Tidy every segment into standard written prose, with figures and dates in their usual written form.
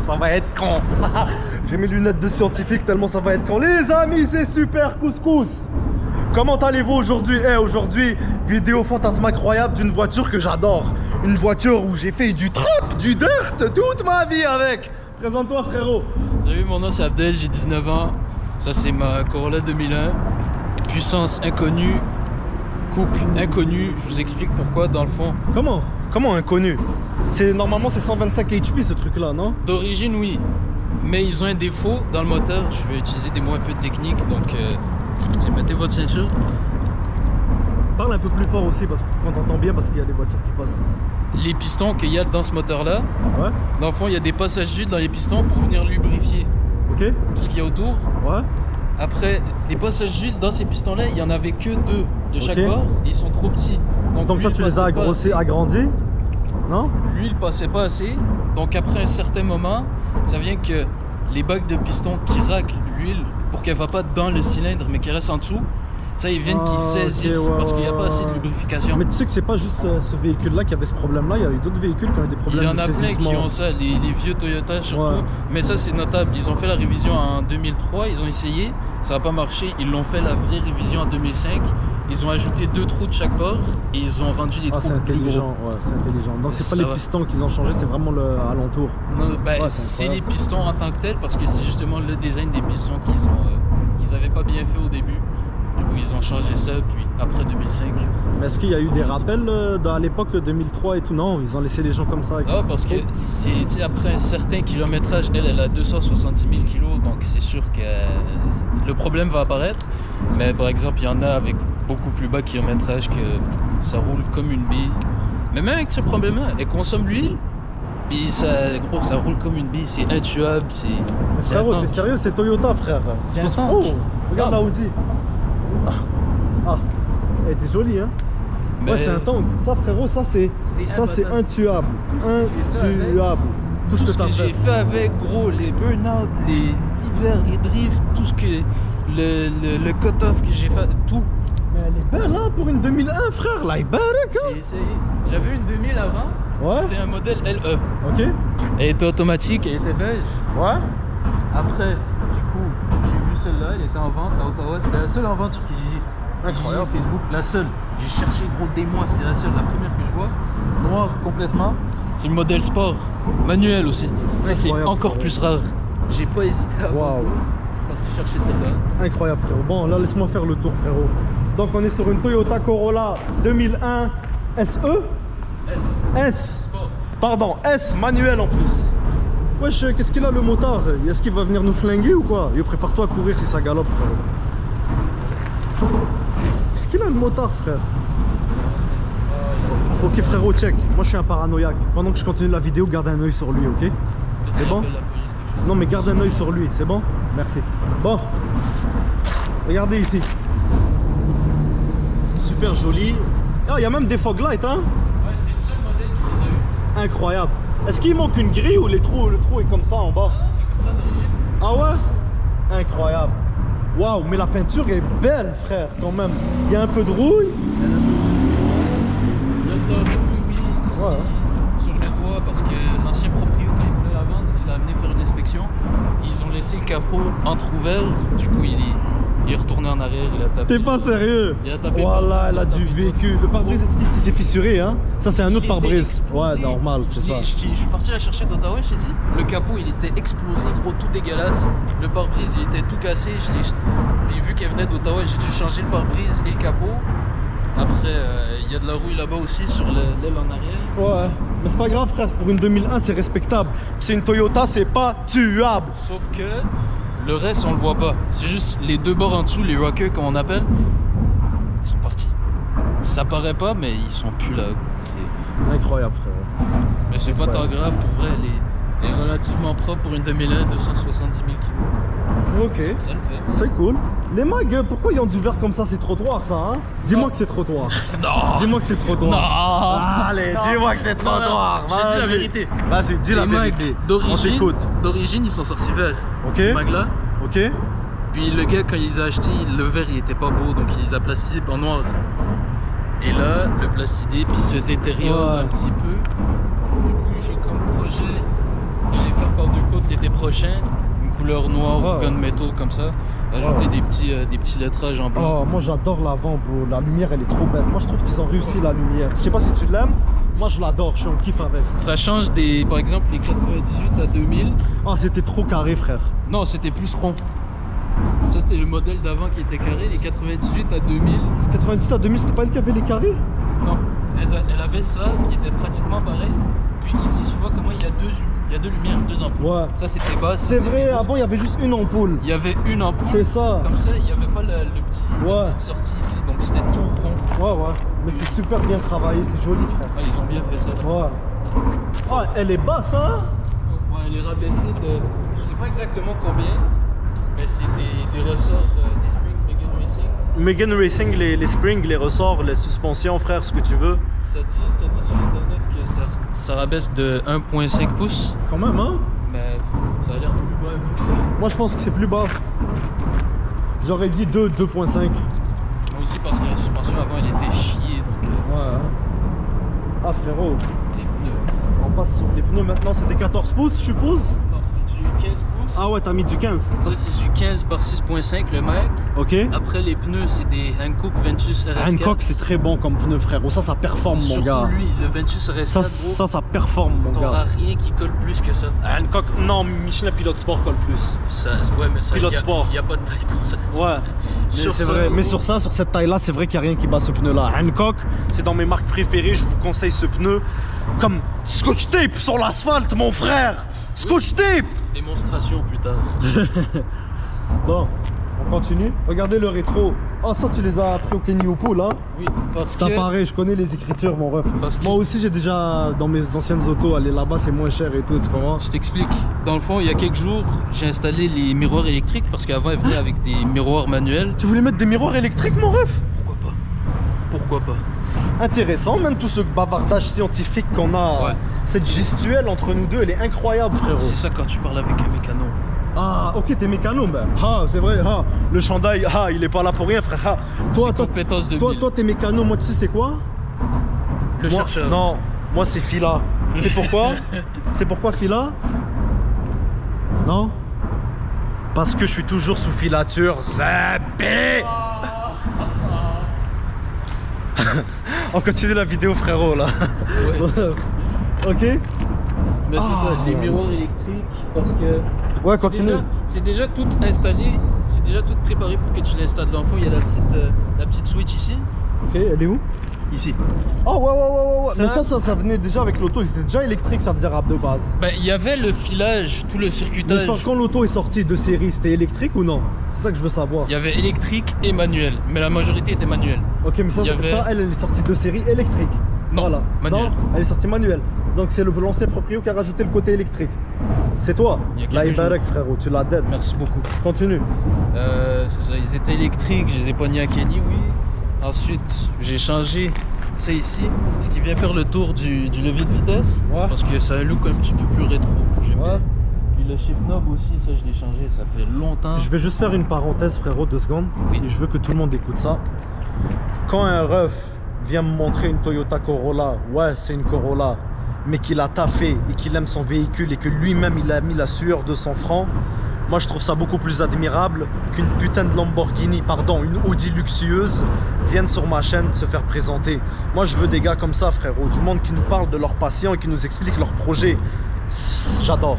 ça va être quand. J'ai mes lunettes de scientifique tellement ça va être quand. Les amis, c'est Super Couscous. Comment allez-vous aujourd'hui? Aujourd'hui, vidéo fantasme incroyable d'une voiture que j'adore. Une voiture où j'ai fait du trap, du dirt toute ma vie avec. Présente-toi frérot. Salut, mon nom c'est Abdel, j'ai 19 ans. Ça c'est ma Corolla 2001. Puissance inconnue, couple inconnu. Je vous explique pourquoi dans le fond. Comment inconnu? Normalement c'est 125 HP ce truc là, non? D'origine oui, mais ils ont un défaut dans le moteur. Je vais utiliser des mots un peu techniques, donc mettez votre ceinture. Parle un peu plus fort aussi parce qu'on t'entend bien parce qu'il y a des voitures qui passent. Les pistons qu'il y a dans ce moteur là, ouais. Dans le fond il y a des passages d'huile dans les pistons pour venir lubrifier tout ce qu'il y a autour. Ouais. Après, les passages d'huile dans ces pistons là, il n'y en avait que 2 de chaque bord et ils sont trop petits. Donc toi tu les as agrandis? Non? L'huile passait pas assez, donc après un certain moment, ça vient que les bacs de piston qui raclent l'huile pour qu'elle va pas dans le cylindre mais qu'elle reste en dessous, ça ils viennent qu'ils saisissent parce qu'il n'y a pas assez de lubrification. Mais tu sais que c'est pas juste ce véhicule là qui avait ce problème là, il y a eu d'autres véhicules qui ont eu des problèmes de saisissement. Il y en a plein qui ont ça, les vieux Toyota surtout, mais ça c'est notable. Ils ont fait la révision en 2003, ils ont essayé, ça n'a pas marché, ils l'ont fait la vraie révision en 2005. Ils ont ajouté 2 trous de chaque bord et ils ont rendu les trous c'est intelligent, plus gros. Ouais, c'est intelligent. Donc c'est pas les pistons qu'ils ont changé, c'est vraiment le alentour. Non, c'est les pistons en tant que tels parce que c'est justement le design des pistons qu'ils avaient pas bien fait au début. Du coup ils ont changé ça puis après 2005. Mais est-ce qu'il y a eu des rappels à l'époque 2003 et tout? Non, ils ont laissé les gens comme ça. Ah parce que c'est après un certain kilométrage, elle a 270 000 kg, donc c'est sûr que le problème va apparaître. Mais par exemple il y en a avec beaucoup plus bas kilométrage que ça roule comme une bille. Mais même avec ce problème-là, elle consomme l'huile, puis ça roule comme une bille, c'est intuable, c'est frérot, t'es sérieux? C'est Toyota frère. C'est un tank. Oh, regarde la Audi. Elle était jolie hein. Mais ouais c'est un tank. Ça frérot, ça c'est intuable. Intuable. Tout ce que j'ai fait avec gros, les burn-out, les hivers, les drifts, tout ce que le cut-off que j'ai fait, tout. Mais elle est belle hein pour une 2001 frère, là, elle est belle hein. J'ai essayé. J'avais une 2000 avant. Ouais. C'était un modèle LE. Ok. Elle était automatique, elle était beige. Ouais. Après, du coup, j'ai vu celle-là, elle était en vente à Ottawa. C'était la seule en vente sur Kijiji. Incroyable. Facebook, la seule. J'ai cherché gros des mois, c'était la seule, la première que je vois. Noire complètement. C'est le modèle sport, manuel aussi. Ça c'est encore plus rare. J'ai pas hésité à partir chercher celle-là. Incroyable frérot. Bon là laisse-moi faire le tour frérot. Donc on est sur une Toyota Corolla 2001 SE. S. Sport. Pardon, S manuel en plus. Wesh, qu'est-ce qu'il a le motard? Est-ce qu'il va venir nous flinguer ou quoi? Yo, prépare-toi à courir si ça galope frérot. Qu'est-ce qu'il a le motard frère? Ok frérot, check. Moi je suis un paranoïaque. Pendant que je continue la vidéo, garde un oeil sur lui, ok? C'est bon? Non mais garde un oeil sur lui, c'est bon? Merci. Bon. Regardez ici. Super joli. Ah, il y a même des fog lights, hein? Ouais, c'est le seul modèle qui les a eu. Incroyable. Est-ce qu'il manque une grille ou le trou est comme ça en bas? Ah non, c'est comme ça d'origine. Ah ouais? Incroyable. Waouh, mais la peinture est belle frère quand même. Il y a un peu de rouille. Sur le toit parce que l'ancien proprio quand il voulait la vendre, il l'a amené faire une inspection. Ils ont laissé le capot entrouvert, du coup il est retourné en arrière, il a tapé. T'es pas sérieux? Il a tapé. Voilà, elle a du vécu. Le pare-brise, est-ce qu'il s'est fissuré hein? Ça c'est un autre pare-brise. Ouais, normal, c'est ça. Je suis parti la chercher d'Ottawa chez lui. Le capot il était explosé, gros, tout dégueulasse. Le pare-brise il était tout cassé. Et vu qu'elle venait d'Ottawa, j'ai dû changer le pare-brise et le capot. Après, il y a de la rouille là-bas aussi sur l'aile en arrière. Ouais, mais c'est pas grave frère, pour une 2001 c'est respectable. C'est une Toyota, c'est pas tuable. Sauf que le reste on le voit pas. C'est juste les 2 bords en dessous, les rockers comme on appelle, ils sont partis. Ça paraît pas mais ils sont plus là. C'est incroyable frère. Mais c'est pas tant grave pour vrai, elle est relativement propre pour une 2001, 270 000 kg. Ok, ça le fait. C'est cool. Les mags, pourquoi ils ont du verre comme ça? C'est trottoir ça hein? Dis-moi que c'est trottoir. Non. Dis-moi que c'est trottoir. Non. Allez, dis-moi que c'est trottoir. J'ai dit la vérité. Vas-y, dis la vérité. D'origine, ils sont sortis verts. Ok. Les mags là. Ok. Puis le gars, quand il les a achetés, le verre il était pas beau, donc il les a plastifiés en noir. Et là, le placidé, puis se détériore un petit peu. Du coup, j'ai comme projet de les faire par 2 côtes prochain, une couleur noire ou gunmetal comme ça. Ajouter des petits lettrages en blanc. Oh, moi j'adore l'avant, bro. La lumière, elle est trop belle. Moi je trouve qu'ils ont réussi la lumière. Je sais pas si tu l'aimes. Moi je l'adore, je suis en kiff avec. Ça change par exemple, les 98 à 2000. Ah, c'était trop carré, frère. Non, c'était plus rond. Ça, c'était le modèle d'avant qui était carré. Les 98 à 2000. 98 à 2000, c'était pas elle qui avait les carrés? Non, elle avait ça qui était pratiquement pareil. Puis ici, tu vois comment il y a deux lumières, deux ampoules. Ouais. Ça, c'était bas. C'est vrai, avant il y avait juste une ampoule. Il y avait une ampoule. C'est ça. Comme ça, il n'y avait pas la petite sortie ici. Donc c'était tout rond. Ouais, ouais. Mais c'est super bien travaillé, c'est joli, frère. Ah, ils ont bien fait ça. Ouais. Ah, elle est basse, hein? Ouais, elle est rabaissée de. Je sais pas exactement combien. Mais c'est des ressorts des springs Megan Racing. Megan Racing, les springs, les ressorts, les suspensions, frère, ce que tu veux. Ça dit sur internet que ça rabaisse de 1,5 pouces. Quand même, hein? Mais ça a l'air plus bas un peu que ça. Moi, je pense que c'est plus bas. J'aurais dit 2,5. Moi aussi, parce que la suspension avant, elle était chiée. Donc, ouais. Ah, frérot. Les pneus. On passe sur les pneus maintenant, c'est des 14 pouces, je suppose? Non, c'est du 15 pouces. Ah ouais, t'as mis du 15. Ça, c'est du 15 par 6,5 le mec. Ok. Après, les pneus, c'est des Hankook Ventus RS4. Hankook, c'est très bon comme pneu, frérot. Ça performe, mon gars. Surtout lui, le Ventus RS4. Ça performe, mon T'auras gars. rien qui colle plus que ça. Hankook, non, Michelin Pilote Sport colle plus. Ouais, mais ça, Pilote Sport. Il n'y a pas de taille pour ça. Ouais. Sur C'est ça, vrai. Mais gros. sur cette taille-là, c'est vrai qu'il n'y a rien qui bat ce pneu-là. Hankook, c'est dans mes marques préférées. Je vous conseille ce pneu comme Scotch Tape sur l'asphalte, mon frère. Scotch Tape. Démonstration plus tard. Bon, on continue. Regardez le rétro. Oh, ça, tu les as appris au Kenny Pool, hein? Oui, parce Ça que... paraît, je connais les écritures, mon ref. Parce que- Moi aussi, j'ai déjà, dans mes anciennes autos, aller là-bas, c'est moins cher et tout, tu comprends? Je t'explique. Dans le fond, il y a quelques jours, j'ai installé les miroirs électriques parce qu'avant, ils venaient avec des miroirs manuels. Tu voulais mettre des miroirs électriques, mon ref? Pourquoi pas? Pourquoi pas? Intéressant, même tout ce bavardage scientifique qu'on a, Ouais. cette gestuelle entre nous deux, elle est incroyable, frérot. C'est ça quand tu parles avec un mécano. Ah, ok, t'es mécano, ben. Ah, c'est vrai, ah, le chandail, ah, il est pas là pour rien, frère. Ah. Toi, compétence de ville. toi, t'es mécano, moi, tu sais, c'est quoi? Le Moi, chercheur. non, moi, c'est Fila. C'est pourquoi? C'est pourquoi Fila? Non? Parce que je suis toujours sous filature, Zabé. On continue la vidéo, frérot, là. Ouais. Ok? Mais c'est ça, les miroirs électriques, parce que... Ouais, c'est continue. c'est déjà tout installé, c'est déjà tout préparé pour que tu l'installes. Dans le fond, il y a la petite switch ici. Ok, elle est où? Ici. Oh, ouais. Ça- Mais ça venait déjà avec l'auto, ils étaient déjà électriques, ça veut dire de base. Ben, il y avait le filage, tout le Mais circuitage. c'est parce que quand l'auto est sortie de série, c'était électrique ou non? C'est ça que je veux savoir. Il y avait électrique et manuel, mais la majorité était manuelle. Ok, mais ça, il y avait- ça, elle est sortie de série électrique. Non, Voilà. manuel. Non, elle est sortie manuelle. Donc c'est le l'ancien proprio qui a rajouté le côté électrique. C'est toi. Il y a Là, quelques Ibarek, frérot, tu l'as dead. Merci beaucoup. Continue. C'est ça, ils étaient électriques, je les ai pognés à Kenny, oui. Ensuite, j'ai changé ça ici, ce qui vient faire le tour du levier de vitesse. Ouais. Parce que ça a un look un petit peu plus rétro. J'aime Ouais. bien. Puis le shift knob aussi, ça je l'ai changé, ça fait longtemps. Je vais juste faire une parenthèse, frérot, 2 secondes. Oui. Et je veux que tout le monde écoute ça. Quand un ref vient me montrer une Toyota Corolla, ouais, c'est une Corolla, mais qu'il a taffé et qu'il aime son véhicule et que lui-même il a mis la sueur de son franc, moi je trouve ça beaucoup plus admirable qu'une putain de Lamborghini, pardon, une Audi luxueuse vienne sur ma chaîne se faire présenter. Moi je veux des gars comme ça, frérot, du monde qui nous parle de leurs patients et qui nous explique leurs projets. J'adore.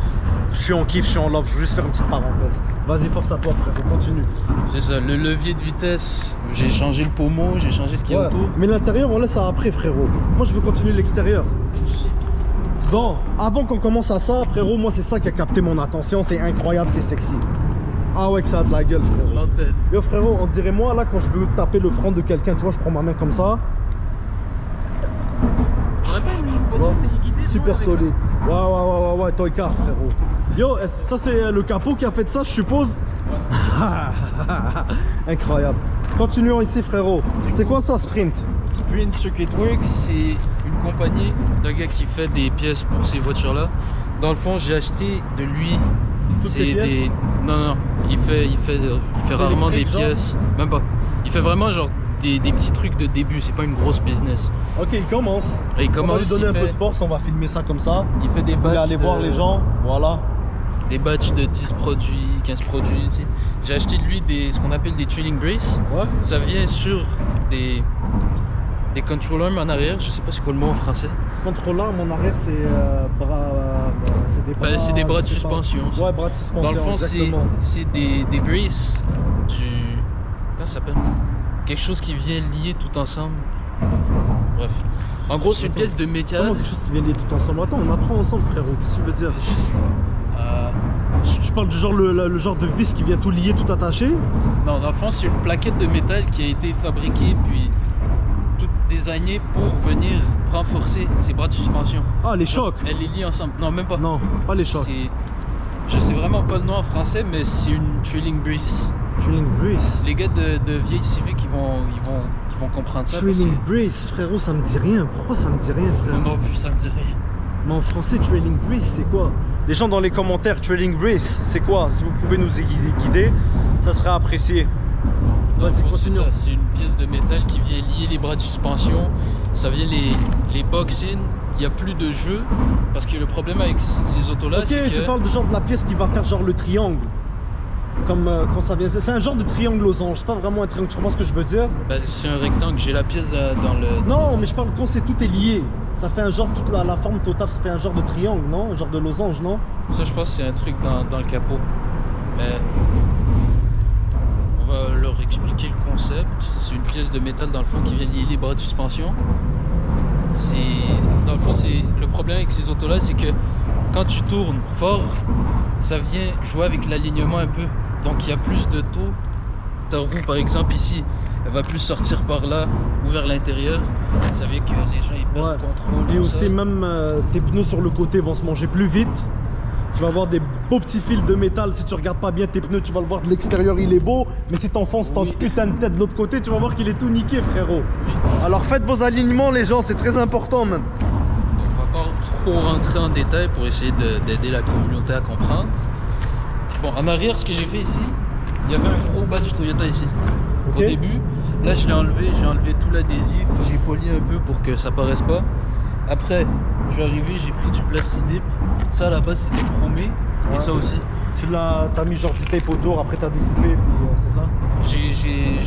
Je suis en kiff, je suis en love, je veux juste faire une petite parenthèse. Vas-y, force à toi, frérot, continue. C'est ça, le levier de vitesse, j'ai changé le pommeau, j'ai changé ce qu'il y a Ouais, autour. mais l'intérieur, on laisse ça après, frérot. Moi, je veux continuer l'extérieur. Bon, avant qu'on commence à ça, frérot, moi, c'est ça qui a capté mon attention. C'est incroyable, c'est sexy. Ah ouais, que ça a de la gueule, frérot. L'antenne. Yo, frérot, on dirait moi, là, quand je veux taper le front de quelqu'un, tu vois, je prends ma main comme ça. J'aurais pas aimé une tu vois. voiture téléguidée. Super avec ça. solide. Ouais, Toy Car, frérot. Yo, ça, c'est le capot qui a fait ça, je suppose. Incroyable. Continuons ici, frérot. C'est quoi ça, Sprint? Sprint Circuit Works, c'est une compagnie d'un gars qui fait des pièces pour ces voitures-là. Dans le fond, j'ai acheté de lui. Toutes les pièces? Non, il fait rarement des Électrique, genre? pièces. Même pas. Il fait vraiment genre des petits trucs de début. C'est pas une grosse business. Ok, il commence. Et il On va commence. lui donner il un fait, peu de force, on va filmer ça comme ça. Il fait des Vous voulez batchs aller voir les gens, voilà. des batchs de 10 produits, 15 produits. Tu sais. J'ai acheté de lui ce qu'on appelle des trailing braces. Ouais. Ça vient sur des control arms en arrière, je sais pas c'est quoi le mot en français. Contrôle arme en arrière, c'est bras. C'est des bras. C'est des bras de je sais pas. suspension. ça. Ouais, bras de suspension. Dans le fond, exactement. c'est des braces comment ça s'appelle? Quelque chose qui vient lier tout ensemble. Bref. En gros, c'est une pièce de métal. Comment quelque chose qui vient lier tout ensemble? Attends, on apprend ensemble, frérot. Qu'est-ce que tu veux dire? Juste- euh, Je parle du genre le genre de vis qui vient tout lier, tout attaché. Non, dans le fond, c'est une plaquette de métal qui a été fabriquée puis toute designée pour venir renforcer ses bras de suspension. Ah, les chocs. Elle les lie ensemble. Non, même pas. Non, pas les chocs. Je sais vraiment pas le nom en français, mais c'est une trailing brace. Trailing brace. Les gars de vieilles civiques, ils vont comprendre ça. Trailing brace, frérot, ça me dit rien. Pourquoi ça me dit rien, frère? Non plus, ça me dit rien. Mais en français, trailing brace, c'est quoi? Les gens dans les commentaires, trailing brace, c'est quoi? Si vous pouvez nous guider, ça serait apprécié. Vas-y, C'est continuons. ça, c'est une pièce de métal qui vient lier les bras de suspension. Ça vient les box in. Il n'y a plus de jeu. Parce que le problème avec ces autos-là, c'est Ok, que... tu parles de genre de la pièce qui va faire genre le triangle. Comme quand ça vient. C'est un genre de triangle losange, c'est pas vraiment un triangle, tu comprends ce que je veux dire? Bah, c'est un rectangle, j'ai la pièce dans le... Non, mais je parle quand c'est tout est lié. Ça fait un genre, toute la forme totale, ça fait un genre de triangle, non? Un genre de losange, non? Ça, je pense que c'est un truc dans le capot. Mais on va leur expliquer le concept. C'est une pièce de métal dans le fond qui vient lier les bras de suspension. Dans le fond, le problème avec ces autos-là, c'est que quand tu tournes fort, ça vient jouer avec l'alignement un peu. Donc il y a plus de taux. Ta roue, par exemple, ici, elle va plus sortir par là ou vers l'intérieur. Ça veut que les gens ils perdent le contrôle. Et tout aussi ça. même tes pneus sur le côté vont se manger plus vite. Tu vas avoir des beaux petits fils de métal. Si tu regardes pas bien tes pneus, tu vas le voir de l'extérieur, il est beau. Mais si t'enfonces ton Oui. putain de tête de l'autre côté, tu vas voir qu'il est tout niqué, frérot. Oui. Alors faites vos alignements, les gens, c'est très important, man. On va pas trop rentrer en détail pour essayer d'aider la communauté à comprendre. Bon, en arrière, ce que j'ai fait ici, il y avait un gros badge Toyota ici. Ok. Au début, là je l'ai enlevé, j'ai enlevé tout l'adhésif, j'ai poli un peu pour que ça paraisse pas. Après, je suis arrivé, j'ai pris du plastidip. Ça à la base c'était chromé, Ouais. et ça aussi. T'as mis genre du tape autour, après t'as découpé, puis c'est ça?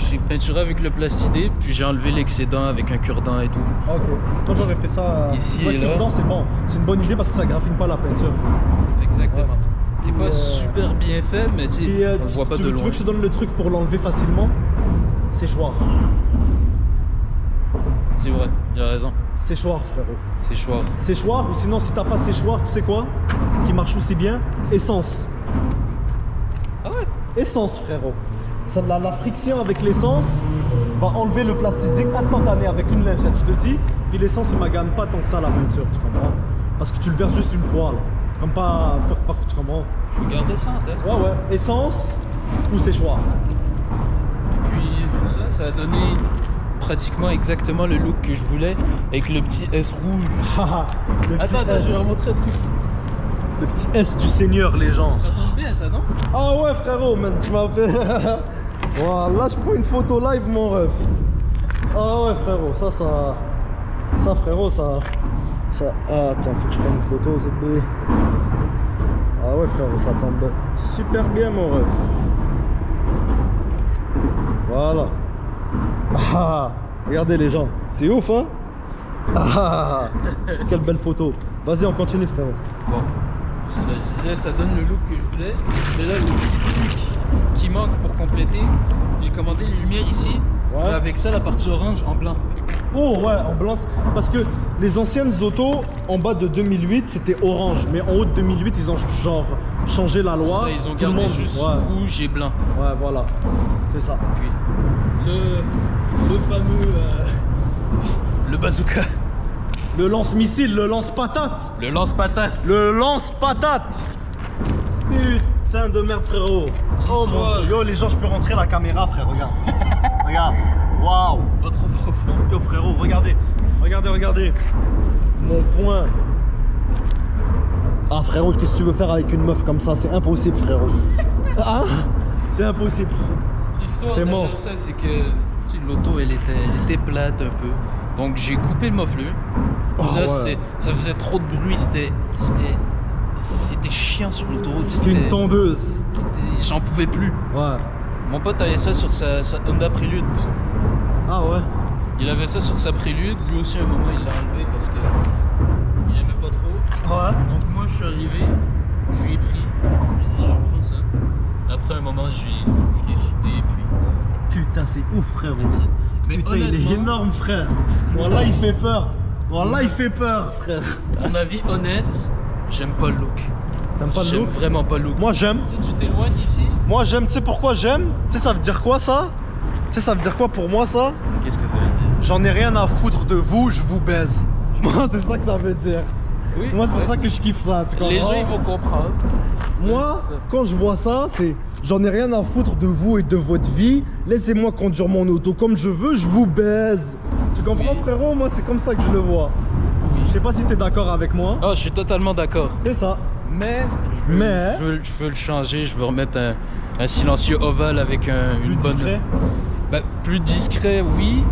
J'ai peinturé avec le plastidip, puis j'ai enlevé l'excédent avec un cure-dent et tout. Ok. Moi j'aurais fait ça. Ici ouais, et là. cure-dent, c'est bon. C'est une bonne idée parce que ça graffine pas la peinture. Exactement. Ouais. C'est pas super bien fait, mais tu sais, Puis, on le voit pas de tu loin. veux que je te donne le truc pour l'enlever facilement? Séchoir. C'est vrai, il a raison. Séchoir, frérot. C'est choix. Séchoir, ou sinon si t'as pas séchoir, tu sais quoi? Qui marche aussi bien? Essence. Ah ouais. Essence, frérot. Ça, la friction avec l'essence va enlever le plastique instantané avec une lingette, je te dis. Puis l'essence, il magane pas tant que ça la peinture, tu comprends? Parce que tu le verses juste une fois, là. Comme pas tu comprends? Faut garder ça en tête. Ouais, ouais. Essence ou séchoir. Puis ça a donné pratiquement exactement le look que je voulais avec le petit S rouge. Le petit Attends, S. je vais leur montrer un truc. Le petit S du Seigneur, les gens. Ça tombe bien ça, non? Ah ouais, frérot, man, tu m'as fait. Voilà, je prends une photo live, mon ref. Ah ouais, frérot, ça, frérot, ça. Ah, attends, faut que je prenne une photo, Zébé. Ah ouais, frérot, ça tombe super bien, mon ref. Voilà. Ah, regardez les gens, c'est ouf, hein? Ah, quelle belle photo. Vas-y, on continue, frérot. Bon, je disais, ça donne le look que je voulais. Mais là, le petit truc qui manque pour compléter, j'ai commandé les lumières ici. Ouais. Et avec ça, la partie orange en blanc. Oh ouais, en blanc. Parce que les anciennes autos en bas de 2008 c'était orange, mais en haut de 2008 ils ont genre changé la loi. Ça, ils ont Tout le gardé monde- juste Ouais, rouge et blanc. ouais, voilà, c'est ça. Puis, le fameux... le bazooka. Le lance-missile, le lance-patate. Le lance-patate. Le lance-patate. Putain de merde, frérot. Oh mon L'histoire. dieu. Yo, les gens, je peux rentrer la caméra, frère, regarde. Regarde. Waouh. Pas trop profond. Yo, frérot, regardez. Regardez. Mon poing. Ah, frérot, qu'est-ce que tu veux faire avec une meuf comme ça? C'est impossible, frérot. Hein? C'est impossible. L'histoire C'est derrière mort. ça, c'est que tu sais, l'auto, elle était plate un peu. Donc j'ai coupé le muffler. Oh, Là, ouais. ça faisait trop de bruit. C'était c'était chiant sur l'autoroute. C'était une tondeuse. J'en pouvais plus. Ouais. Mon pote avait ça sur sa Honda Prélude. Ah ouais. Il avait ça sur sa Prélude. Lui aussi, à un moment, il l'a enlevé parce que il aimait pas trop. Ouais. Donc moi, je suis arrivé, je lui ai pris. J'ai dit, je prends ça. Après un moment, je l'ai soudé et puis. Putain, c'est ouf, frère. Mais Putain, il est honnêtement, énorme, frère. Wallah, il fait peur. Wallah, il fait peur, frère. mon avis honnête, j'aime pas le look. T'aimes pas le J'aime look? vraiment pas le look. Moi, j'aime. Tu t'éloignes ici. Moi, j'aime. Tu sais pourquoi j'aime? Tu sais, ça veut dire quoi, ça? Tu sais, ça veut dire quoi pour moi, ça? Qu'est-ce que ça veut dire? J'en ai rien à foutre de vous, je vous baise. Moi, c'est ça que ça veut dire. Oui. Moi, c'est pour ouais. ça que je kiffe ça, tu comprends? Les gens, ils vont comprendre. Moi, quand je vois ça, c'est j'en ai rien à foutre de vous et de votre vie. Laissez-moi conduire mon auto comme je veux, je vous baise. Tu comprends, Oui. frérot? Moi, c'est comme ça que je le vois. Je sais pas si t'es d'accord avec moi. Oh, je suis totalement d'accord. C'est ça. Mais, je veux le changer, je veux remettre un silencieux ovale avec une bonne. Discret. Bah, plus discret, oui.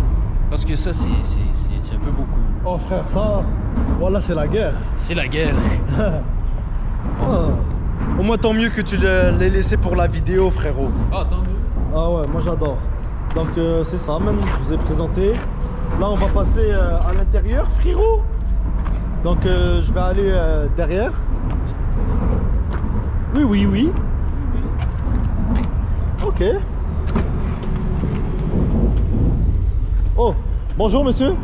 Parce que ça, c'est un peu beaucoup. Oh frère, ça, voilà, c'est la guerre. C'est la guerre. Ah. Au moins, tant mieux que tu l'aies laissé pour la vidéo, frérot. Ah, tant mieux. Ah ouais, moi j'adore. Donc c'est ça, même, je vous ai présenté. Là, on va passer à l'intérieur, frérot. Donc je vais aller derrière. Oui, oui, oui. Ok. Oh, bonjour monsieur.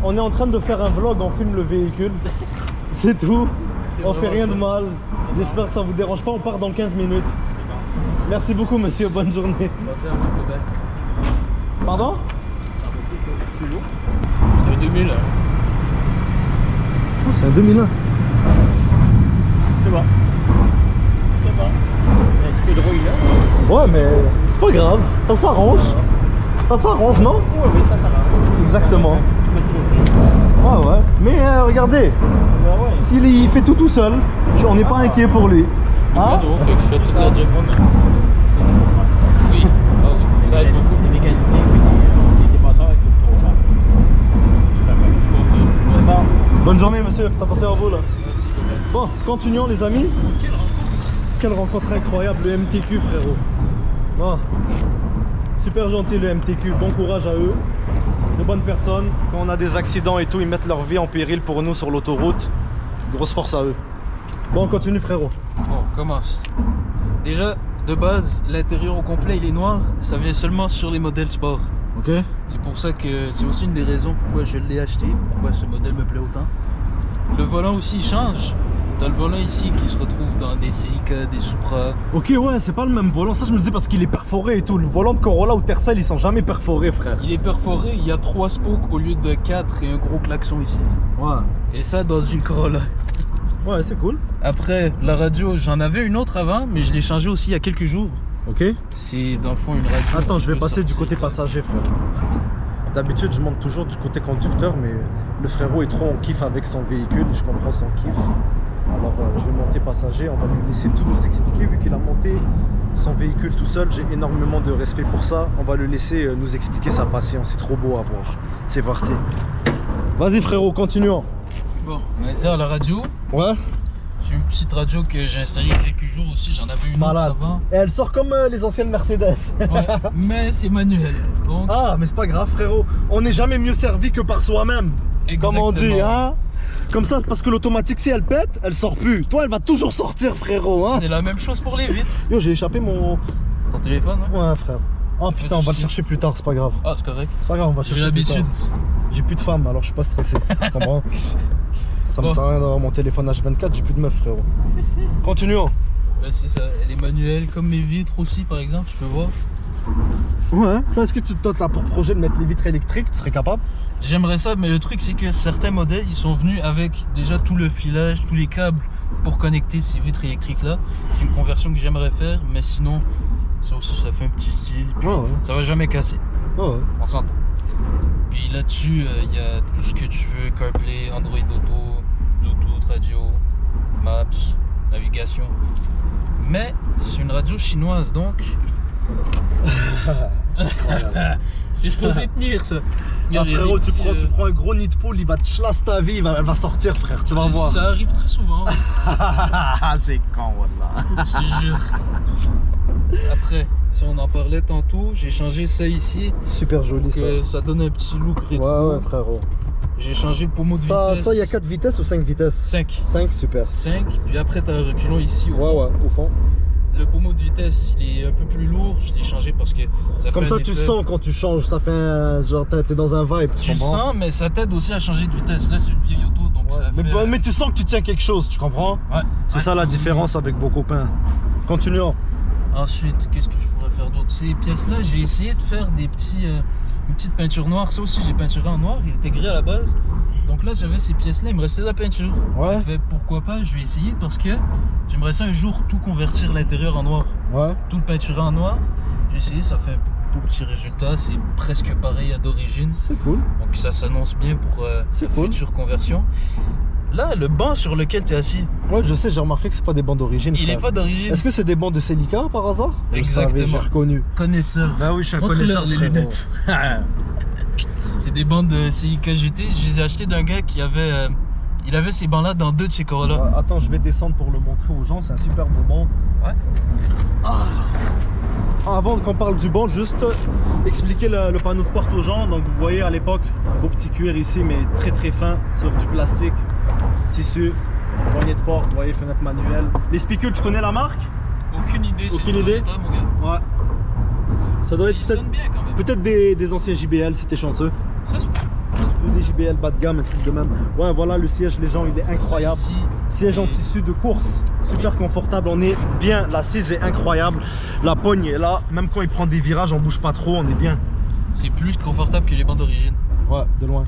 On est en train de faire un vlog, on filme le véhicule. C'est tout. On fait rien de mal. J'espère que ça vous dérange pas, on part dans 15 minutes. Merci beaucoup monsieur, bonne journée. Merci à vous, Québec. Pardon? C'est un 2000. Oh, c'est un 2001. C'est bon. C'est bon. Un petit peu de rouille là. Ouais, mais c'est pas grave, ça s'arrange. Ça s'arrange, non? Oui, oui, ça va. Exactement. Ouais, ouais. Mais regardez, s'il il fait tout seul, on n'est pas inquiet pour lui. Hein? Non, fait que je fais toute la job moi-même. Oui, ah oui, ça aide beaucoup. Les mécaniciens, les dépasseurs avec tout trop cher. Tu fais bien. Je confirme. Merci. Bonne journée, monsieur. Faites attention à vous là. Merci, Québec. Bon, continuons, les amis. Quelle rencontre. Quelle rencontre incroyable, le MTQ, frérot. Bon. Super gentil, le MTQ. Bon courage à eux. De bonnes personnes. Quand on a des accidents et tout, ils mettent leur vie en péril pour nous sur l'autoroute. Grosse force à eux. Bon, on continue, frérot. Bon, on commence. Déjà, de base, l'intérieur au complet, il est noir. Ça vient seulement sur les modèles sport. Ok. C'est pour ça que c'est aussi une des raisons pourquoi je l'ai acheté, pourquoi ce modèle me plaît autant. Le volant aussi, il change. T'as le volant ici qui se retrouve dans des Celica, des Supra. Ok, ouais, c'est pas le même volant. Ça, je me dis parce qu'il est perforé et tout. Le volant de Corolla ou Tercel, ils sont jamais perforés, frère. Il est perforé, il y a 3 spokes au lieu de 4 et un gros klaxon ici. Ouais. Et ça dans une Corolla. Ouais, c'est cool. Après, la radio, j'en avais une autre avant, mais je l'ai changée aussi il y a quelques jours. Ok. C'est dans le fond une radio. Attends, qui je vais peut passer du sortir, côté passager, frère. D'habitude, je monte toujours du côté conducteur, mais le frérot est trop en kiff avec son véhicule. Je comprends son kiff. Alors, je vais monter passager. On va lui laisser tout nous expliquer. Vu qu'il a monté son véhicule tout seul, j'ai énormément de respect pour ça. On va le laisser nous expliquer sa passion. C'est trop beau à voir. C'est parti. Vas-y, frérot, continuons. Bon, on va dire la radio. Ouais. C'est une petite radio que j'ai installée il y a quelques jours aussi. J'en avais une Malade. autre avant. Et elle sort comme les anciennes Mercedes. Ouais, mais c'est manuel. Donc, Ah, mais c'est pas grave, frérot. On n'est jamais mieux servi que par soi-même. Comme on dit, exactement. hein. Comme ça, parce que l'automatique, si elle pète, elle sort plus. Toi, elle va toujours sortir, frérot, hein. C'est la même chose pour les vitres. Yo, j'ai échappé mon... Ton téléphone, hein? Ouais, frère. Oh putain, on va le chercher plus tard, c'est pas grave. Ah, c'est correct. C'est pas grave, on va J'ai chercher plus tard. l'habitude. J'ai plus de femme, alors je suis pas stressé. Tu comprends? Ça me Bon. sert à rien d'avoir mon téléphone H24, j'ai plus de meuf, frérot. Continuons. Ouais, c'est ça. Elle est manuelle, comme mes vitres aussi, par exemple, tu peux voir. Ouais. Ça, est-ce que tu as pour projet de mettre les vitres électriques? Tu serais capable? J'aimerais ça, mais le truc, c'est que certains modèles, ils sont venus avec déjà tout le filage, tous les câbles pour connecter ces vitres électriques-là. C'est une conversion que j'aimerais faire, mais sinon, ça aussi, ça fait un petit style. Puis Ouais, ouais. ça va jamais casser. Ouais. On s'entend. Puis là-dessus, il y a tout ce que tu veux, CarPlay, Android Auto, Bluetooth, radio, Maps, navigation. Mais c'est une radio chinoise, donc... c'est supposé tenir ça. Il y a des frérot, tu petits, prends un gros nid de poule, il va te chlasse ta vie, elle va sortir, frère, tu vas voir. Ça arrive très souvent. C'est con, wallah. Je te jure. Après, si on en parlait tantôt, j'ai changé ça ici. Super joli ça. Que ça donne un petit look rétro. Ouais, ouais, frérot. J'ai changé le pommeau de Ça, vitesse. il y a 4 vitesses ou 5 vitesses? 5. 5, super. 5, puis après t'as le reculon ici au Ouais, fond. ouais, au fond. Le pommeau de vitesse, il est un peu plus lourd, je l'ai changé parce que ça Comme fait ça, un tu effet. sens quand tu changes, ça fait un. Genre, t'es dans un vibe. Tu le comprends? sens, mais ça t'aide aussi à changer de vitesse. Là, c'est une vieille auto, donc Ouais. ça Mais, fait... mais tu sens que tu tiens quelque chose, tu comprends? Ouais. C'est Ouais. ça la différence avec vos copains. Continuons. Ensuite, qu'est-ce que je pourrais faire d'autre? Ces pièces-là, j'ai essayé de faire des petits, une petite peinture noire. Ça aussi, j'ai peinturé en noir. Il était gris à la base. Donc là, j'avais ces pièces-là, il me restait de la peinture. Ouais. J'ai fait, pourquoi pas, je vais essayer parce que j'aimerais ça un jour tout convertir l'intérieur en noir. Ouais. Tout le peinturer en noir. J'ai essayé, ça fait un beau petit résultat. C'est presque pareil à d'origine. C'est cool. Donc ça s'annonce bien pour C'est la cool. future conversion. Là, le banc sur lequel tu es assis, Ouais, je sais, j'ai remarqué que c'est pas des bancs d'origine. il frère. est pas d'origine. Est-ce que c'est des bancs de Celica par hasard? Je Exactement. savais, j'ai reconnu. Connaisseur. Bah oui, je suis un Montre-leur connaisseur les frérot. lunettes. C'est des bancs de CIK GT. Je les ai achetés d'un gars qui avait, il avait ces bancs là dans 2 de ses Corolla. Ouais, attends, je vais descendre pour le montrer aux gens, c'est un super beau banc. Ouais. Avant qu'on parle du banc, juste expliquer le panneau de porte aux gens. Donc vous voyez à l'époque, un beau petit cuir ici, mais très très fin, sur du plastique, tissu, poignée de porte, vous voyez, fenêtre manuelle. Les spicules, tu connais la marque? Aucune idée. Aucune c'est juste idée. Toyota, mon gars. Ouais. Ça doit être Il sonne bien quand même. peut-être des anciens JBL si t'es chanceux. Ça se peut. Ou des JBL bas de gamme, un truc de même. Ouais, voilà, le siège, les gens, il est incroyable. Ça, ici, Siège en et- tissu de course, super confortable, on est bien, l'assise est incroyable, la pogne est là, même quand il prend des virages on bouge pas trop, on est bien. C'est plus confortable que les bancs d'origine. Ouais, de loin.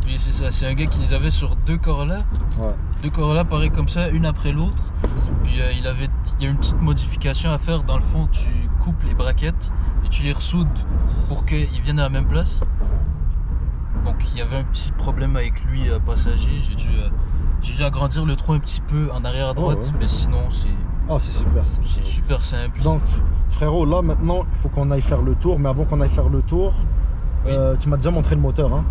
Oui, c'est ça. C'est un gars qui les avait sur 2 Corolla. Ouais. 2 Corolla pareil comme ça, une après l'autre. Puis il y a une petite modification à faire. Dans le fond, tu coupes les braquettes et tu les ressoudes pour qu'ils viennent à la même place. Donc il y avait un petit problème avec lui, passager. J'ai dû agrandir le trou un petit peu en arrière à droite. Oh, ouais. Mais sinon, Ah, c'est super ça. c'est super simple. Donc, frérot, là maintenant, il faut qu'on aille faire le tour, mais avant qu'on aille faire le tour, Oui. tu m'as déjà montré le moteur, hein?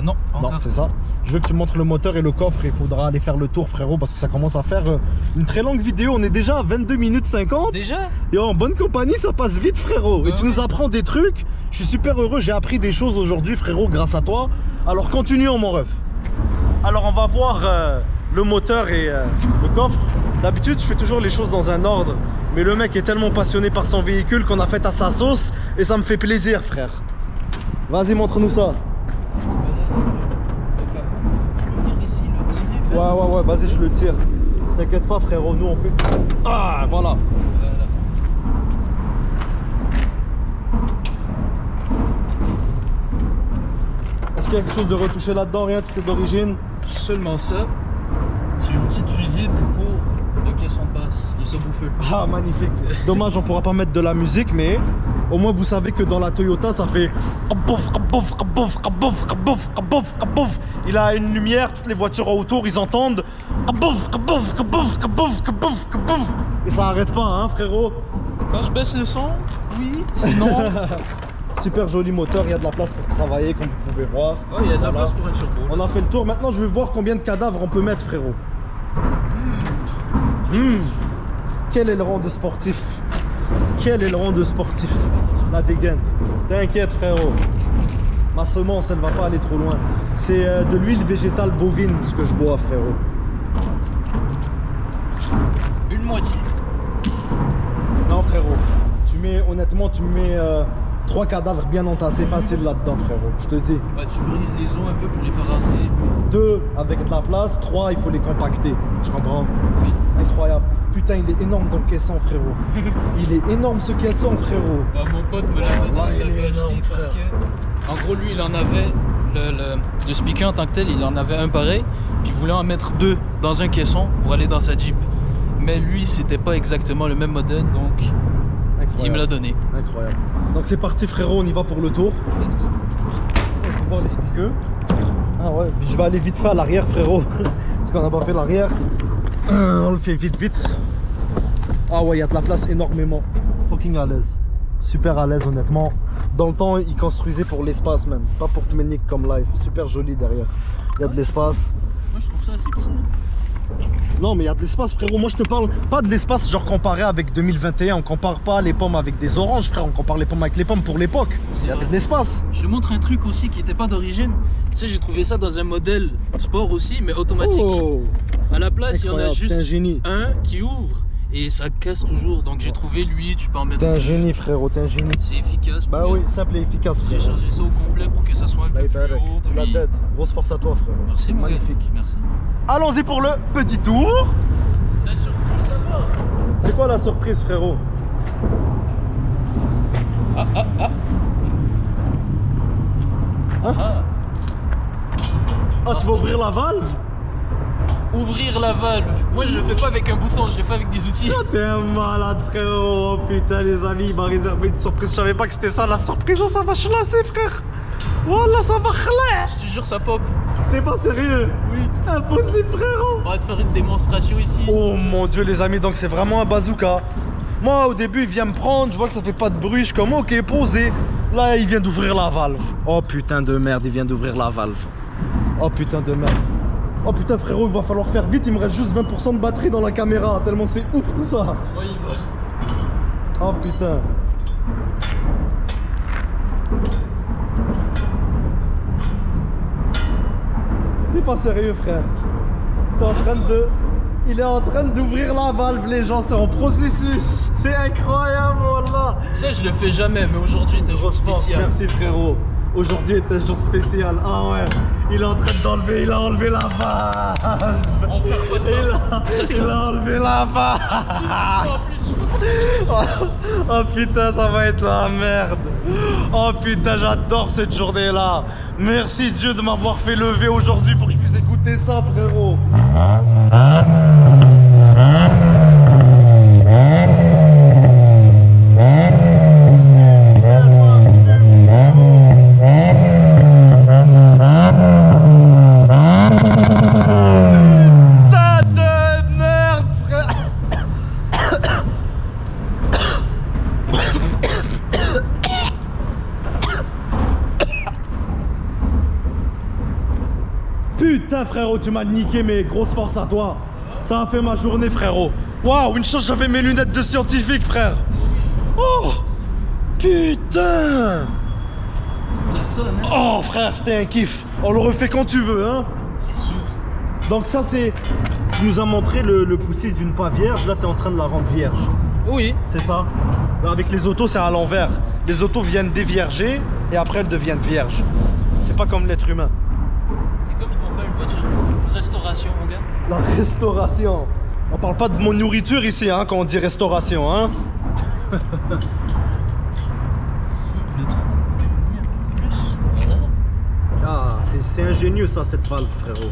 Non, pas Non, encore. c'est ça. Je veux que tu montres le moteur et le coffre, il faudra aller faire le tour, frérot, parce que ça commence à faire une très longue vidéo. On est déjà à 22 minutes 50. Déjà? Et en bonne compagnie, ça passe vite, frérot. Et Bah tu oui. nous apprends des trucs. Je suis super heureux, j'ai appris des choses aujourd'hui, frérot, grâce à toi. Alors continuons, mon ref. Alors on va voir le moteur et le coffre. D'habitude, je fais toujours les choses dans un ordre. Mais le mec est tellement passionné par son véhicule qu'on a fait à sa sauce. Et ça me fait plaisir, frère. Vas-y, montre-nous ça. Ouais, vas-y, je le tire. T'inquiète pas, frérot, nous on fait. Ah, voilà. Est-ce qu'il y a quelque chose de retouché là-dedans? Rien, tout est d'origine? Seulement ça. C'est une petite fusible pour le caisson de basse, le subwoofer. Ah, magnifique. Dommage, on pourra pas mettre de la musique, mais au moins vous savez que dans la Toyota, ça fait. Il a une lumière, toutes les voitures autour, ils entendent. Et ça arrête pas, hein, frérot. Quand je baisse le son, oui. Sinon, Super joli moteur, il y a de la place pour travailler, comme vous pouvez voir. il y a de la Voilà. place pour un turbo. On a fait le tour, maintenant je vais voir combien de cadavres on peut mettre, frérot. Quel aileron de sportif. Quel aileron de sportif. La dégaine. T'inquiète, frérot. Ma semence, elle va pas aller trop loin. C'est de l'huile végétale bovine ce que je bois, frérot. Une moitié. Non, frérot. Honnêtement, tu mets 3 cadavres bien entassés facile là-dedans, frérot. Je te dis. Bah, tu brises les os un peu pour les faire rentrer. 2 avec de la place, 3 il faut les compacter. Tu comprends? Oui. Incroyable. Putain, il est énorme ton caisson, frérot. Il est énorme ce caisson, frérot. Bah, mon pote me l'a donné, Ouais, il il est l'avait acheté énorme, parce frère. que, en gros, lui, il en avait le speaker en tant que tel, il en avait un pareil, puis il voulait en mettre 2 dans un caisson pour aller dans sa Jeep. Mais lui, c'était pas exactement le même modèle, donc il me l'a donné. Incroyable. Donc c'est parti, frérot, on y va pour le tour. Let's go. On peut voir les speakers. Ah ouais, je vais aller vite fait à l'arrière, frérot. Parce qu'on n'a pas fait l'arrière. On le fait vite, vite. Ah ouais, il y a de la place énormément. Fucking à l'aise. Super à l'aise honnêtement. Dans le temps, il construisait pour l'espace, man. Pas pour Tmenik comme live. Super joli derrière. Il y a de l'espace. Moi je trouve ça assez petit. Non mais il y a de l'espace frérot, moi je te parle pas de l'espace genre comparé avec 2021, on compare pas les pommes avec des oranges frère, on compare les pommes avec les pommes pour l'époque. Il y avait de l'espace. Je te montre un truc aussi qui était pas d'origine. Tu sais, j'ai trouvé ça dans un modèle sport aussi, mais automatique. Oh, À la place, il y en a incroyable, juste t'es un génie. un qui ouvre et ça casse toujours. Donc j'ai trouvé lui, tu peux en mettre. T'es un génie frérot, t'es un génie. C'est efficace. Bah oui, simple et efficace J'ai frérot. chargé ça au complet pour que ça soit un peu plus haut. Tu la puis- tête, grosse force à toi frérot. Merci mon gars. Magnifique. Merci. Allons-y pour le petit tour. La surprise là-bas. C'est quoi la surprise frérot? Ah. Ah tu vas ouvrir la valve? Ouvrir la valve. Moi je le fais pas avec un bouton, je le fais avec des outils. Oh, t'es un malade frérot, oh putain les amis, il m'a réservé une surprise, je savais pas que c'était ça la surprise, oh, ça va chlasser frère. Wallah ça va khler. Je te jure ça pop. T'es pas sérieux? Oui. Impossible frérot. On va te faire une démonstration ici. Oh mon dieu les amis, donc c'est vraiment un bazooka. Moi au début il vient me prendre, je vois que ça fait pas de bruit, je suis comme ok posé. Là il vient d'ouvrir la valve. Oh putain de merde, il vient d'ouvrir la valve. Oh putain de merde. Oh putain frérot, il va falloir faire vite, il me reste juste 20% de batterie dans la caméra, tellement c'est ouf tout ça. Ouais, il va. Oh putain. T'es pas sérieux frère. T'es en train de... Il est en train d'ouvrir la valve les gens, c'est en processus. C'est incroyable wallah. Ça je le fais jamais, mais aujourd'hui est un jour Grosse force, spécial. merci frérot. Aujourd'hui est un jour spécial. Ah ouais. Il est en train d'enlever, il a enlevé la valve. On perd pas de temps. Il a enlevé la valve. En plus. Oh putain, ça va être la merde. Oh putain, j'adore cette journée-là. Merci Dieu de m'avoir fait lever aujourd'hui pour que je puisse écouter ça, frérot. Putain de merde, frère. Putain frérot, tu m'as niqué, mais grosse force à toi. Ça a fait ma journée frérot. Waouh, une chance j'avais mes lunettes de scientifique frère. Oh putain. Ça sonne, hein. Oh frère, c'était un kiff. On le refait quand tu veux hein. C'est sûr. Donc ça c'est... Tu nous as montré le poussé d'une pas vierge, là t'es en train de la rendre vierge. Oui. C'est ça. Là, avec les autos c'est à l'envers. Les autos viennent dévierger et après elles deviennent vierges. C'est pas comme l'être humain. C'est comme ce qu'on fait une voiture. Restauration, mon gars. La restauration. On parle pas de mon nourriture ici hein, quand on dit restauration hein. Si le trou est plus. Voilà. Ah, c'est ingénieux ça cette valve frérot.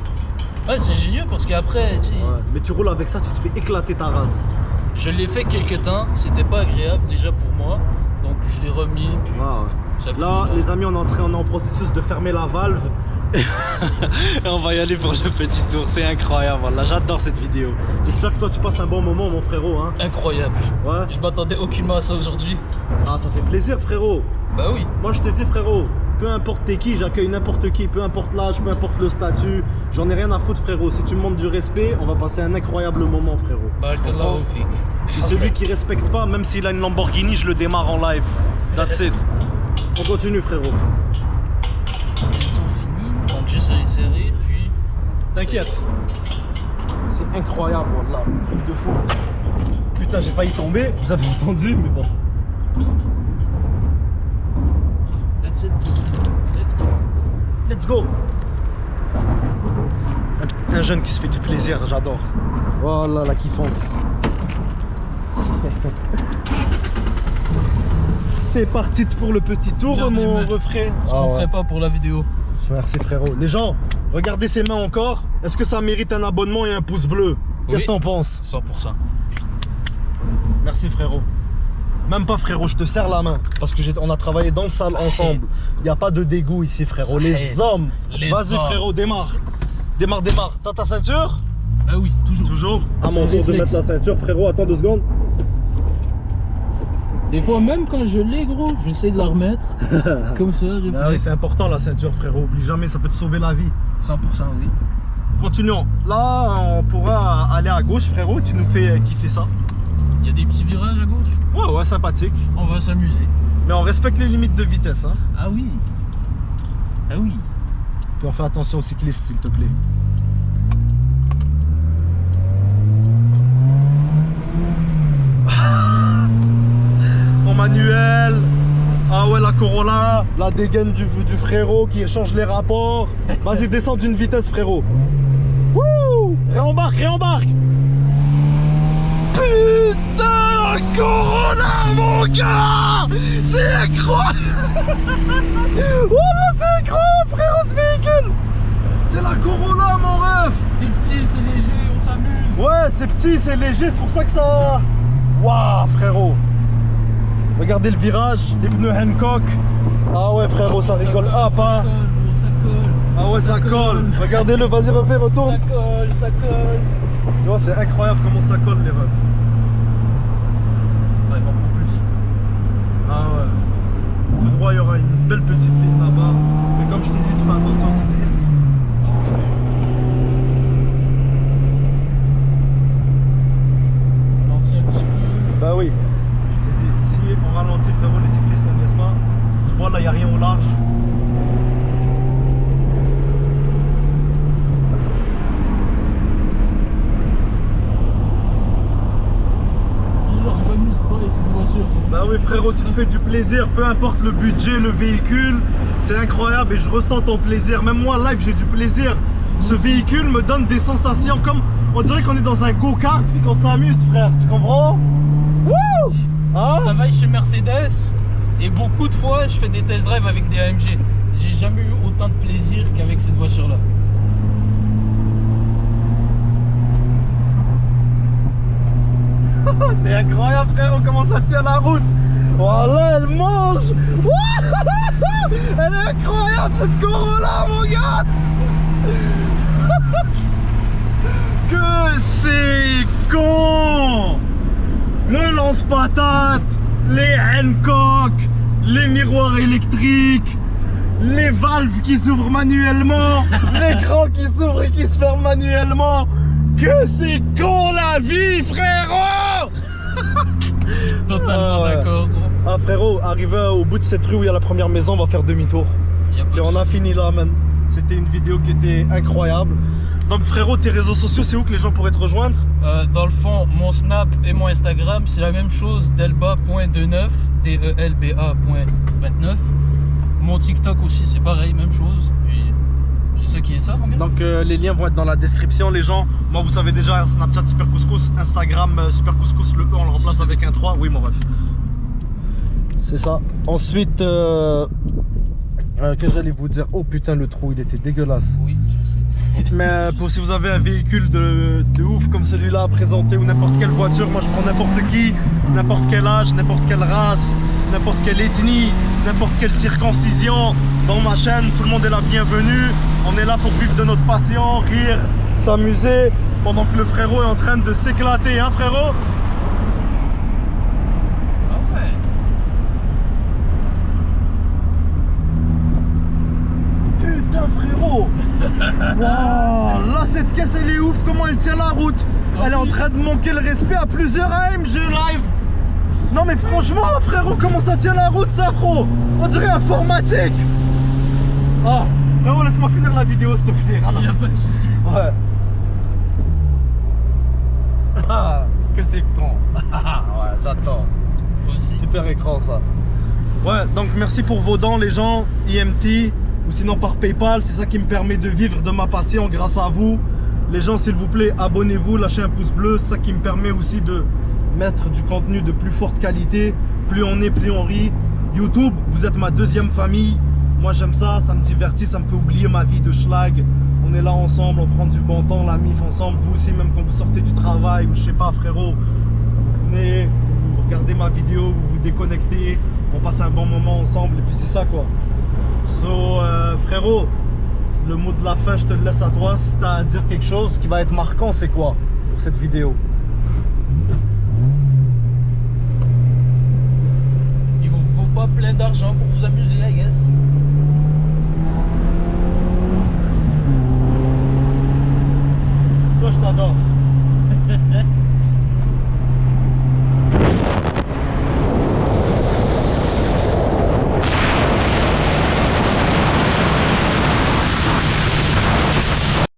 Ouais, c'est ingénieux parce qu'après, tu sais, Ouais. Mais tu roules avec ça, tu te fais éclater ta race. je l'ai fait quelques temps, c'était pas agréable déjà pour moi. Donc je l'ai remis, puis Ah, ouais. ça finit Là, les amis, on est en processus de fermer la valve. Et on va y aller pour le petit tour, c'est incroyable. Là, j'adore cette vidéo. J'espère que toi, tu passes un bon moment, mon frérot. Hein. Incroyable. Ouais. Je m'attendais aucunement à ça aujourd'hui. Ah, ça fait plaisir, frérot. Bah oui. Moi, je te dis, frérot, peu importe t'es qui, j'accueille n'importe qui, peu importe l'âge, peu importe le statut. J'en ai rien à foutre, frérot. Si tu me montres du respect, on va passer un incroyable moment, frérot. Barakallahu fik. Et celui qui respecte pas, même s'il a une Lamborghini, je le démarre en live. That's it. On continue, frérot. Tout fini, donc juste à insérer, puis. T'inquiète. C'est incroyable, voilà. Truc de fou. Putain, j'ai failli tomber. Vous avez entendu, mais bon. That's it. Let's go. Let's go. Un jeune qui se fait du plaisir, j'adore. Voilà la kiffance. C'est parti pour le petit tour, Regarde les mon mains. refrain. Ce qu'on ferait pas pour la vidéo. Merci frérot. Les gens, regardez ses mains encore. Est-ce que ça mérite un abonnement et un pouce bleu? Qu'est-ce que t'en penses? 100%. Merci frérot. Même pas frérot, je te serre la main. Parce que on a travaillé dans le salle ensemble. Il n'y a pas de dégoût ici frérot. Les Sahid. hommes. Les Vas-y hommes. frérot, démarre. Démarre. T'as ta ceinture? Ah oui, toujours. Toujours. À mon tour de Réflexe. mettre la ceinture frérot, attends 2 secondes. Des fois, même quand je l'ai, gros, j'essaie de la remettre. Comme ça, réflexe. Ah oui, c'est important la ceinture, frérot. Oublie jamais, ça peut te sauver la vie. 100%, oui. Continuons. Là, on pourra aller à gauche, frérot. Tu nous fais kiffer ça. Il y a des petits virages à gauche. Ouais, sympathique. On va s'amuser. Mais on respecte les limites de vitesse, hein. Ah oui. Ah oui. Puis on fait attention aux cyclistes, s'il te plaît. En manuel. Ah ouais, la Corolla, la dégaine du frérot qui échange les rapports. Vas-y, descends d'une vitesse, frérot. Wouh! Réembarque. Putain, la Corolla, mon gars! C'est incroyable! Wallah, c'est incroyable, frérot, ce véhicule! C'est la Corolla, mon ref! C'est petit, c'est léger, on s'amuse. Ouais, c'est petit, c'est léger, c'est pour ça que ça... Waouh, frérot! Regardez le virage, les pneus Hancock. Ah ouais, frérot, ça rigole. Ah, pas. Ça colle. Ah ouais, ça colle. Regardez-le, vas-y, refais, retourne. Ça colle. Tu vois, c'est incroyable comment ça colle, les refs. Ouais, il m'en faut plus. Ah ouais. Tout droit, il y aura une belle petite ligne là-bas. Mais comme je t'ai dit, tu fais attention aux cyclistes. Ralentis un petit peu. Bah oui. Je t'ai dit, si on ralentit, frérot, les cyclistes, on n'est pas. Tu vois, là, il n'y a rien au large. Bah oui, frérot, tu te fais du plaisir, peu importe le budget, le véhicule, c'est incroyable et je ressens ton plaisir. Même moi, live, j'ai du plaisir. Ce véhicule me donne des sensations comme, on dirait qu'on est dans un go-kart puis qu'on s'amuse, frère, tu comprends? Wouh! Hein? Je travaille chez Mercedes et beaucoup de fois, je fais des test drive avec des AMG. J'ai jamais eu autant de plaisir qu'avec cette voiture-là. C'est incroyable, frérot, comment ça tient la route. Voilà, elle mange. Elle est incroyable, cette Corolla, mon gars. Que c'est con. Le lance-patate, les Hancock, les miroirs électriques, les valves qui s'ouvrent manuellement, l'écran qui s'ouvre et qui se ferme manuellement. Que c'est con la vie, frérot. Totalement ouais. d'accord, gros. Ah frérot, arrivé au bout de cette rue où il y a la première maison, on va faire demi-tour. Et on a fini là, man. C'était une vidéo qui était incroyable. Donc frérot, tes réseaux sociaux, c'est où que les gens pourraient te rejoindre? Dans le fond, mon Snap et mon Instagram, c'est la même chose, delba.29, DELBA.29. Mon TikTok aussi, c'est pareil, même chose. Puis, c'est ça qui est ça, mon gars. Donc les liens vont être dans la description, les gens. Moi, vous savez déjà, Snapchat Super Couscous, Instagram Super Couscous, le E, on le remplace avec un 3. Oui, mon ref. C'est ça. Ensuite, qu'est-ce que j'allais vous dire? Oh putain, le trou, il était dégueulasse. Oui, je sais. Mais pour si vous avez un véhicule de ouf comme celui-là à présenter ou n'importe quelle voiture, moi je prends n'importe qui, n'importe quel âge, n'importe quelle race, n'importe quelle ethnie, n'importe quelle circoncision. Dans ma chaîne, tout le monde est la bienvenue. On est là pour vivre de notre passion, rire, s'amuser, pendant que le frérot est en train de s'éclater, hein frérot? Ah ouais. Putain frérot. Wow, là cette caisse elle est ouf, comment elle tient la route. Elle est en train de manquer le respect à plusieurs AMG live. Non mais franchement frérot, comment ça tient la route ça, frérot? On dirait informatique. Ah frérot, laisse-moi finir la vidéo s'il te plaît. Il n'y a pas de soucis. Ouais. Ah, que c'est con. Ouais, j'attends. Aussi. Super écran ça. Ouais, donc merci pour vos dons les gens, IMT ou sinon par PayPal, c'est ça qui me permet de vivre de ma passion grâce à vous. Les gens s'il vous plaît, abonnez-vous, lâchez un pouce bleu, c'est ça qui me permet aussi de mettre du contenu de plus forte qualité. Plus on est, plus on rit. YouTube, vous êtes ma deuxième famille. Moi j'aime ça, ça me divertit, ça me fait oublier ma vie de schlag. On est là ensemble, on prend du bon temps, la mif ensemble. Vous aussi, même quand vous sortez du travail ou je sais pas frérot, vous venez, vous regardez ma vidéo, vous vous déconnectez, on passe un bon moment ensemble et puis c'est ça quoi. So frérot, le mot de la fin je te le laisse à toi. Si t'as à dire quelque chose qui va être marquant, c'est quoi pour cette vidéo? d'argent pour vous amuser, les